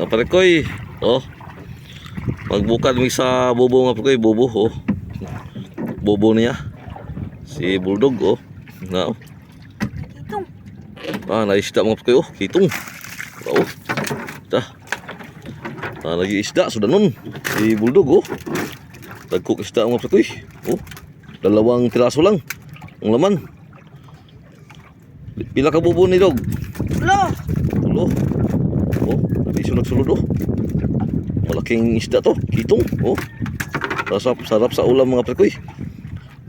Mga parikoy. Oh. Magbukad mi sa bobo mga parikoy, bobo oh. Bobo niya. Si bulldog oh. Na oh. Kitong. Naisda mga parikoy oh, kitong. Oh. Dah. Lagi isda sudah nun. Si bulldog oh. Tagkok isda mga parikoy. Oh. 2 piraso lang ang laman. Pila ka bobo ni dog? Tulo. Oh, hindi sunod-sunod oh. Malaking isda to, kitong. Oh. Sarap sa ulam mga perkoy.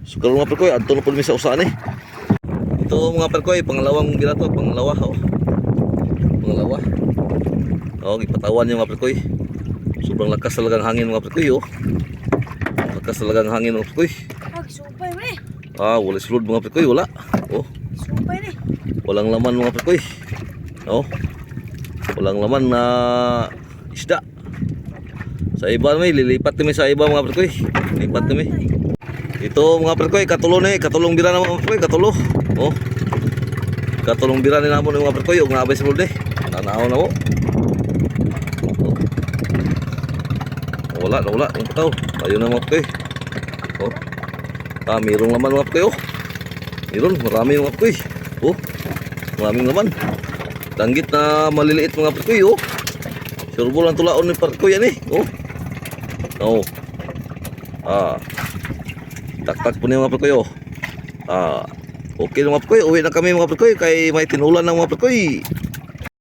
So karon mga perkoy, adto na pud mi sa usahan eh. Ito mga perkoy, pangalawang gira to, pangalawa oh. Pangalawa. Oh, ipatawan niyo mga perkoy. Sobrang lakas talagang hangin mga perkoy oh. Lakas talagang hangin mga perkoy. Supay mo eh. Wala sulod mga perkoy, wala. Oh. Supay ni. Walang laman mga perkoy. Oh. Walang laman na isda. Sa iba may lilipat kami sa iba mga perkoy. Lipat kami. Ito mga perkoy, katulong bira na mga perkoy, katulo. Oh. Katulong bira ni namon mga perkoy, ug naabay sulod eh. Nanaw na mo. Oh. Wala. Ang pataw. Ayun na mga perkoy. Oh. Mayroong laman mga perkoy oh. Mayroon, marami mga perkoy. Oh. Maraming laman. Danggit na maliliit mga perkoy oh. Surbol ang tulaon ni perkoy yan eh. Oh. Oh. Tak po niya mga perkoy oh. Okay mga perkoy, uwi na kami mga perkoy kay may tinulan ng mga perkoy.